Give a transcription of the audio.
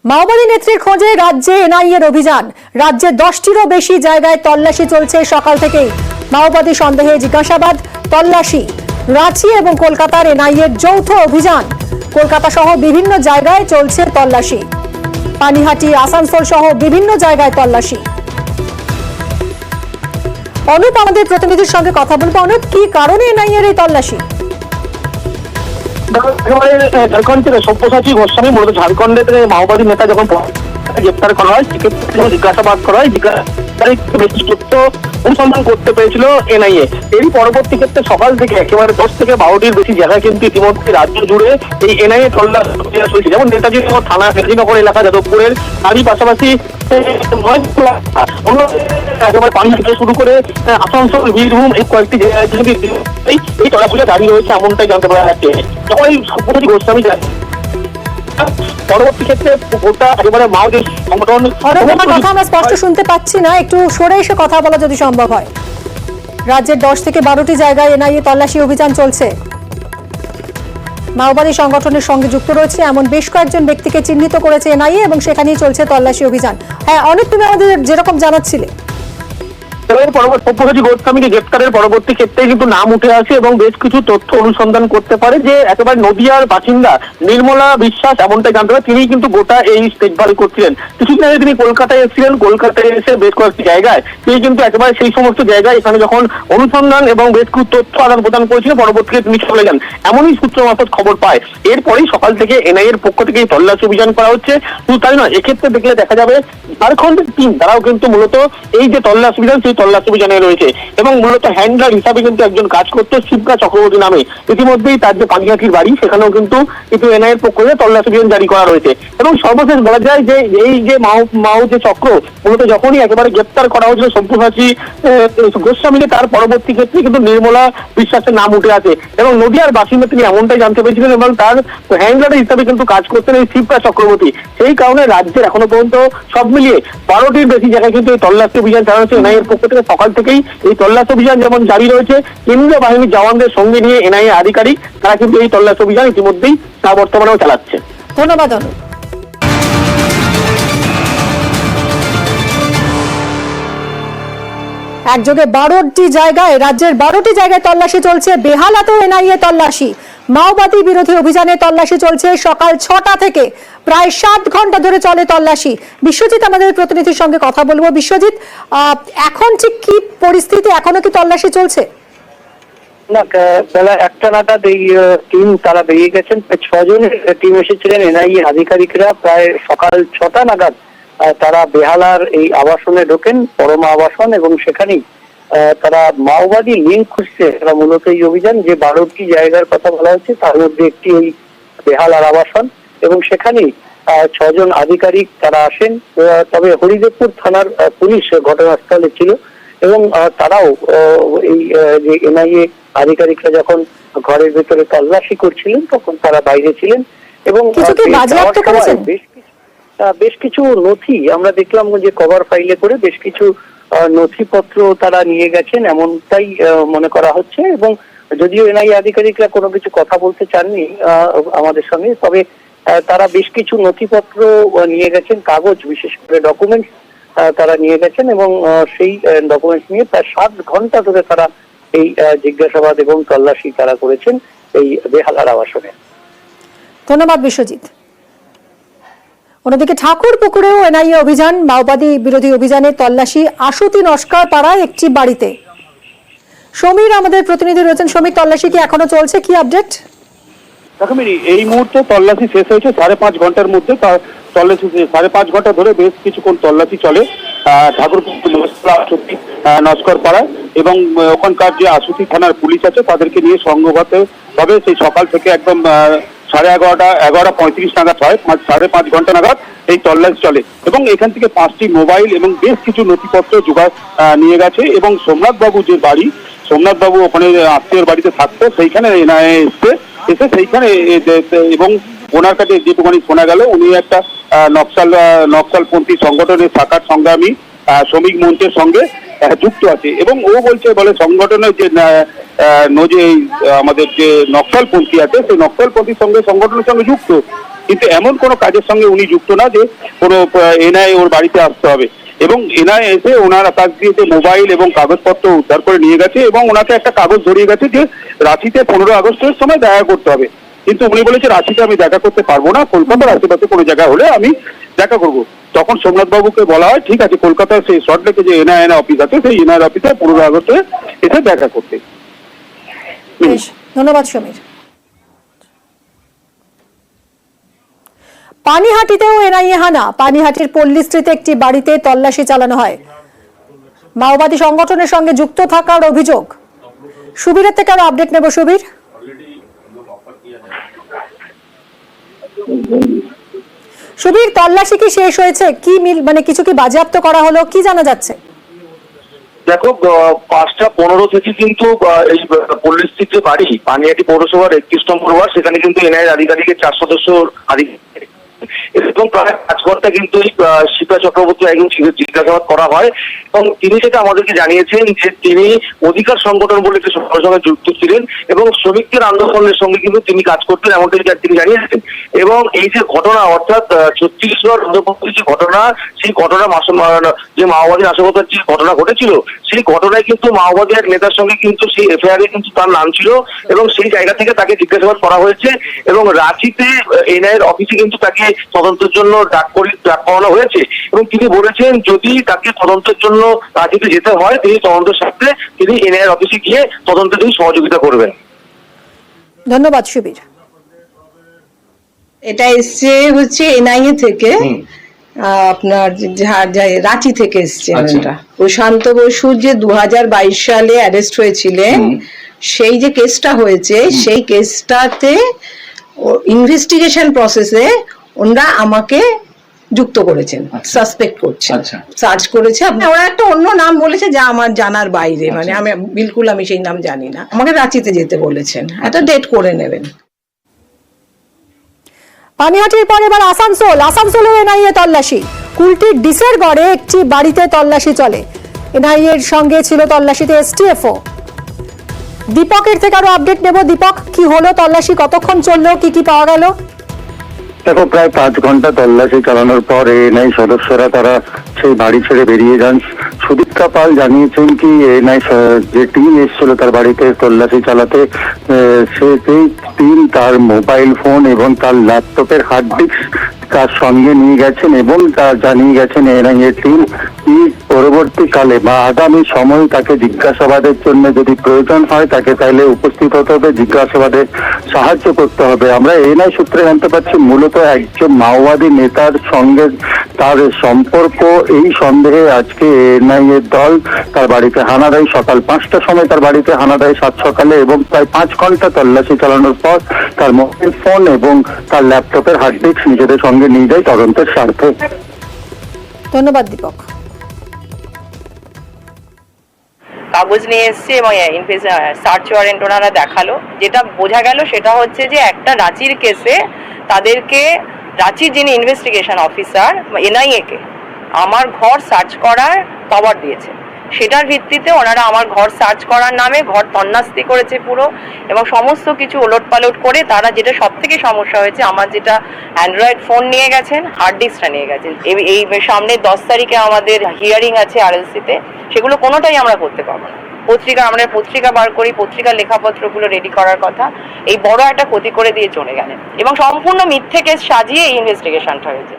মাওবাদী নেত্রীর খোঁজে রাজ্যে এনআইএর অভিযান। রাজ্যে 10টিরও বেশি জায়গায় তল্লাশি চলছে সকাল থেকেই। মাওবাদী সন্দেহে জিজ্ঞাসাবাদ, তল্লাশি। রাঁচি এবং কলকাতার এনআইএর যৌথ অভিযান। কলকাতা সহ বিভিন্ন জায়গায় চলছে তল্লাশি। পানিহাটি, আসানসোল সহ বিভিন্ন জায়গায় তল্লাশি। অনুপ আমাদের প্রতিনিধির সঙ্গে কথা বলবো। অনুপ, কি কারণে এনআইএর এই তল্লাশি? ঝাড়খণ্ড থেকে সব্যসাচী গোস্বামী মূলত ঝাড়খণ্ডে থেকে মাওবাদী নেতা যখন গ্রেপ্তার করা হয় সেক্ষেত্রে জিজ্ঞাসাবাদ করা হয়। বেশি তথ্য অনুসন্ধান করতে পেরেছিল এনআইএ। এরই পরবর্তী ক্ষেত্রে সকাল থেকে একেবারে 10 থেকে 12টির বেশি জায়গায় কিন্তু ইতিমধ্যে রাজ্য জুড়ে এই এনআইএ তল্লাশি চলছে। যেমন নেতাজি থানা, মেদিনীনগর এলাকা, যাদবপুরের তারই পাশাপাশি একেবারে পানি থেকে শুরু করে আসানসোল, বীরভূম এই কয়েকটি জায়গায় এই তল্লাশিটা দাঁড়িয়ে রয়েছে এমনটাই জানতে পারা যাচ্ছে। যখন এই সব্যসাচী গোস্বামী যায় পরবর্তী ক্ষেত্রে গোটা একেবারে মাওবাদী সংগঠন। কথা আমরা স্পষ্ট শুনতে পাচ্ছি না, একটু সরে এসে কথা বলা যদি সম্ভব হয়। রাজ্যের 10 থেকে 12টি জায়গায় এনআইএ তল্লাশি অভিযান চলছে। মাওবাদী সংগঠনের সঙ্গে যুক্ত রয়েছে এমন বেশ কয়েকজন ব্যক্তিকে চিহ্নিত করেছে এনআইএ এবং সেখানেই চলছে তল্লাশি অভিযান। হ্যাঁ অনেক, তুমি আমাদের যেরকম জানাচ্ছিলে সব্যসাচী গোস্বামীকে গ্রেপ্তারের পরবর্তী ক্ষেত্রে কিন্তু নাম উঠে আসে এবং বেশ কিছু তথ্য অনুসন্ধান করতে পারে যে একেবারে নদিয়ার বাসিন্দা নির্মলা বিশ্বাস এমনটাই জানতে পারে। তিনি কিন্তু গোটা এই দেখভাল করছিলেন। কিছুদিন আগে তিনি কলকাতায় এসেছিলেন। কলকাতায় এসে বেশ কয়েকটি জায়গায় তিনি কিন্তু একেবারে সেই সমস্ত জায়গায় এখানে যখন অনুসন্ধান এবং বেশ কিছু তথ্য আদান প্রদান করেছিলেন, পরবর্তীতে তিনি চলে যান। এমনই সূত্র মারফত খবর পায়। এরপরেই সকাল থেকে এনআইএর পক্ষ থেকে তল্লাশি অভিযান করা হচ্ছে। শুধু তাই নয়, এক্ষেত্রে দেখলে দেখা যাবে ঝাড়খণ্ডের টিম তারাও কিন্তু মূলত এই যে তল্লাশি অভিযান সেই তল্লাশি অভিযানে রয়েছে এবং মূলত হ্যান্ডলার হিসাবে কিন্তু একজন কাজ করতো শিবকা চক্রবর্তী নামে। ইতিমধ্যেই তার যে পানিহাটির বাড়ি সেখানেও কিন্তু এনআইএর পক্ষ থেকে তল্লাশি অভিযান জারি করা রয়েছে। এবং সর্বশেষ বলা যায় যে এই যে মাও যে চক্র মূলত যখনই একেবারে গ্রেপ্তার করা হয়েছিল সব্যসাচী গোস্বামীকে, তার পরবর্তী ক্ষেত্রে কিন্তু নির্মলা বিশ্বাসের নাম উঠে আসে এবং নদিয়ার বাসিন্দা তিনি এমনটাই জানতে পেরেছিলেন এবং তার হ্যান্ডলার হিসাবে কিন্তু কাজ করতেন এই শিবকা চক্রবর্তী। সেই কারণে রাজ্যের এখনো পর্যন্ত সব মিলিয়ে 12টির বেশি জায়গায় কিন্তু এই তল্লাশি অভিযান চালানো হচ্ছে এনআইএর পক্ষ থেকে। সকাল থেকেই এই তল্লাশি অভিযান যেমন জারি রয়েছে, কেন্দ্রীয় বাহিনীর জওয়ানদের সঙ্গে নিয়ে এনআইএ আধিকারিক তারা কিন্তু এই তল্লাশি অভিযান ইতিমধ্যেই তা বর্তমানেও চালাচ্ছে। ধন্যবাদ অনুপ। একযোগে 12টি জায়গায়, রাজ্যের 12টি জায়গায় তল্লাশি চলছে। বেহালাতেও এনআইএ তল্লাশি। মাওবাদী বিরোধী অভিযানে তল্লাশি চলছে সকাল 6টা থেকে। প্রায় 7 ঘন্টা ধরে চলে তল্লাশি। বিশ্বজিৎ আমাদের প্রতিনিধির সঙ্গে কথা বলবো। বিশ্বজিৎ, এখন ঠিক কি পরিস্থিতি? এখনো কি তল্লাশি চলছে? না, বেলা 1টা নাগাদ এই টিম তারা বেরিয়ে গেছেন। 6 জনের টিম এসেছিলেন এনআইএ আধিকারিকরা। প্রায় সকাল 6টা নাগাদ তারা বেহালার এই আবাসনে ঢোকেন, পরমা আবাসন, এবং সেখানেই তারা মাওবাদী লিঙ্ক খুঁজছে। তারা মূলত এই অভিযান যে 12টি জায়গার কথা বলা হচ্ছে তার মধ্যে একটি ওই বেহালার আবাসন এবং সেখানেই 6 জন আধিকারিক তারা আসেন। তবে হরিদেবপুর থানার পুলিশ ঘটনাস্থলে ছিল এবং তারাও এই যে এনআইএ আধিকারিকরা যখন ঘরের ভেতরে তল্লাশি করছিলেন তখন তারা বাইরে ছিলেন এবং বেশ কিছু নথি আমরা দেখলাম যে কভার ফাইলে করে বেশ কিছু নথিপত্র তারা নিয়ে গেছেন এমনটাই মনে করা হচ্ছে। এবং যদিও এনআইএ আধিকারিকরা কোনো কিছু কথা বলতে চাননি আমাদের সঙ্গে, তবে তারা বেশ কিছু নথিপত্র নিয়ে গেছেন, কাগজ, বিশেষ করে ডকুমেন্টস তারা নিয়ে গেছেন এবং সেই ডকুমেন্টস নিয়ে প্রায় 7 ঘন্টা ধরে তারা এই জিজ্ঞাসাবাদ এবং তল্লাশি তারা করেছেন এই বেহালার আবাসনে। ধন্যবাদ বিশ্বজিৎ। অন্যদিকে ঠাকুরপুকুরেও এনআইএ অভিযান। মাওবাদী বিরোধী অভিযানে তল্লাশি আশুতি নস্কর পাড়ায় একটি বাড়িতে। সমীর আমাদের প্রতিনিধি রয়েছেন। সমীর, তল্লাশি কি এখনো চলছে? কি আপডেট? এই মুহূর্তে তল্লাশি শেষ হয়েছে 5.5 ঘন্টার মধ্যে। তল্লাশি 5.5 ঘন্টা ধরে বেশ কিছুক্ষণ তল্লাশি চলে ঠাকুরপুকুর নস্কর পাড়ায় এবং ওখানকার যে আশুতি থানার পুলিশ আছে তাদেরকে নিয়ে সংঘবদ্ধভাবে সেই সকাল থেকে একদম 11:30 নাগাদ হয়, 5.5 ঘন্টা নাগাদ এই তল্লাশি চলে এবং এখান থেকে 5টি মোবাইল এবং বেশ কিছু নথিপত্র জোগাড় নিয়ে গেছে এবং সোমনাথ বাবু যে বাড়ি, সোমনাথ বাবু ওখানে আত্মীয়র বাড়িতে থাকতো, সেইখানে এসে সেইখানে এবং ওনার কাছে যেটুকুনি শোনা গেল উনি একটা নকশালপন্থী সংগঠনের শাখার সংগ্রামী শ্রমিক মঞ্চের সঙ্গে যুক্ত আছে এবং ও বলে সংগঠনের যে আমাদের যে নকশালপন্থী আছে সেই নকশালপন্থীর সঙ্গে সংগঠনের সঙ্গে যুক্ত। কিন্তু এমন কোনো কাজের সঙ্গে উনি যুক্ত না যে কোনো এনআইএ ওর বাড়িতে আসতে হবে। এবং এনআইএ এসে ওনার কাছ দিয়ে যে মোবাইল এবং কাগজপত্র উদ্ধার করে নিয়ে গেছে এবং ওনাকে একটা কাগজ ধরিয়ে গেছে যে রাঁচিতে 15 আগস্টের সময় দেখা করতে হবে। কিন্তু উনি বলেছে রাঁচিতে আমি দেখা করতে পারবো না, কলকাতার আশেপাশে কোনো জায়গায় হলে আমি দেখা করবো। তখন সোমনাথ বাবুকে বলা হয় ঠিক আছে, কলকাতার সেই সল্টলেকে যে এনআইএ অফিস আছে সেই এনআইএ অফিসে 15 আগস্টে এসে দেখা করতে। বেশ, ধন্যবাদ সমীর। পানিহাটিতেও এনআইএ হানা। পানিহাটির পল্লীস্ট্রিতে একটি বাড়িতে তল্লাশি চালানো হয়। মাওবাদী সংগঠনের সঙ্গে যুক্ত থাকার অভিযোগ। সুবীরের থেকে আরো আপডেট নেব। সুবীর, তল্লাশি কি শেষ হয়েছে? কি মানে কিছু কি বাজেয়াপ্ত করা হলো, কি জানা যাচ্ছে? দেখো, 5:15 থেকে কিন্তু এই পল্লীস্ট্রিট যে বাড়ি পানিহাটি পৌরসভার 31 নম্বর ওয়ার্ড, সেখানে কিন্তু এনআইএর আধিকারিকের 4 সদস্য আধিকারিক এবং প্রায় 5 ঘন্টা কিন্তু শিপা চক্রবর্তী একজন জিজ্ঞাসাবাদ করা হয় এবং তিনি যেটা আমাদেরকে জানিয়েছেন যে তিনি অধিকার সংগঠন বলে একটি সংগঠনের সঙ্গে যুক্ত ছিলেন এবং শ্রমিকদের আন্দোলনের সঙ্গে কিন্তু তিনি কাজ করতেন, এমনটাই তিনি জানিয়েছেন। এবং এই যে ঘটনা, অর্থাৎ ছত্তিশগড় অন্ধ্রপ্রদেশের যে ঘটনা, সেই ঘটনা যে মাওবাদী নাশকতার যে ঘটনা ঘটেছিল, সেই ঘটনায় কিন্তু মাওবাদী এক নেতার সঙ্গে কিন্তু সেই এফআইআর এ কিন্তু তার নাম ছিল এবং সেই জায়গা থেকে তাকে জিজ্ঞাসাবাদ করা হয়েছে এবং রাঁচিতে এনআইএর অফিসে কিন্তু তাকে তদন্তের জন্য ডাক করানো হয়েছে এবং তিনি বলেছেন যদি তাকে তদন্তের জন্য রাঁচিতে যেতে হয় তিনি তদন্তের সাথে তিনি এনআইএর অফিসে গিয়ে তদন্তে তিনি সহযোগিতা করবেন। ধন্যবাদ সুবীর। এটা এসছে হচ্ছে এনআইএ থেকে, আপনার রাঁচি থেকে এসছে। এটা প্রশান্ত বসু যে 2022 সালে অ্যারেস্ট হয়েছিলেন, সেই যে কেসটা হয়েছে সেই কেসটাতে ইনভেস্টিগেশন প্রসেসে ওনারা আমাকে যুক্ত করেছেন, সাসপেক্ট করছে, সার্চ করেছে। ওরা একটা অন্য নাম বলেছে যা আমার জানার বাইরে, মানে আমি বিলকুল আমি সেই নাম জানি না। আমাকে রাঁচিতে যেতে বলেছেন, একটা ডেট করে নেবেন। পানিহাটির পর এবার আসানসোলেও এনআইএ তল্লাশি। কুলটির ডিসের গড়ে একটি বাড়িতে তল্লাশি চলে। এনআইএ এর সঙ্গে ছিল তল্লাশিতে এসটিএফও। দীপকের থেকে আরো আপডেট নেব। দীপক, কি হলো তল্লাশি, কতক্ষণ চললো, কি কি পাওয়া গেল? দেখো, প্রায় 5 ঘন্টা তল্লাশি চালানোর পর এনআই সদস্যরা তারা সেই বাড়ি ছেড়ে বেরিয়ে যান। সুদীপ্তা পাল জানিয়েছেন কি এনআই যে টিম এসেছিল তার বাড়িতে তল্লাশি চালাতে, সেই টিম তার মোবাইল ফোন এবং তার ল্যাপটপের হার্ড ডিস্ক তার সঙ্গে নিয়ে গেছেন এবং তার জানিয়ে গেছেন এনআই এর টিম কি পরবর্তীকালে বা আগামী সময় তাকে জিজ্ঞাসাবাদের জন্য যদি প্রয়োজন হয় তাকে তাহলে উপস্থিত হতে হবে, জিজ্ঞাসাবাদে সাহায্য করতে হবে। আমরা এনআই সূত্রে জানতে পারছি মূলত একজন মাওবাদী নেতার সঙ্গে তার সম্পর্ক। এই সন্দেহে আজকে এনআই এর দল তার বাড়িতে হানা দেয়। সকাল 5টার সময় তার বাড়িতে হানা দেয় 7 সকালে এবং প্রায় 5 ঘন্টা তল্লাশি চালানোর পর তার মোবাইল ফোন এবং তার ল্যাপটপের হার্ড ডিস্ক নিজেদের সঙ্গে নিয়ে যায় তদন্তের স্বার্থে। ধন্যবাদ দীপক। কাগজ নিয়ে এসছে এবং সার্চ ওয়ারেন্ট ওনারা দেখালো। যেটা বোঝা গেল সেটা হচ্ছে যে একটা রাঁচির কেসে তাদেরকে রাঁচির যিনি ইনভেস্টিগেশন অফিসার এনআইএ কে আমার ঘর সার্চ করার পাওয়ার দিয়েছে। সেটার ভিত্তিতে ওনারা আমার ঘর সার্চ করার নামে ঘর তন্নাস্তি করেছে পুরো এবং সমস্ত কিছু ওলটপালট করে তারা যেটা সব থেকে সমস্যা হয়েছে আমার যেটা অ্যান্ড্রয়েড ফোন নিয়ে গেছেন, হার্ড ডিস্কটা নিয়ে গেছেন। এই সামনে 10 তারিখে আমাদের হিয়ারিং আছে আরএলসিতে, সেগুলো কোনোটাই আমরা করতে পারবো না। আমরা পত্রিকা বার করি, পত্রিকার লেখাপত্রগুলো রেডি করার কথা, এই বড় একটা ক্ষতি করে দিয়ে চলে গেলেন এবং সম্পূর্ণ মিথ্যে কেস সাজিয়ে এই ইনভেস্টিগেশনটা হয়েছে।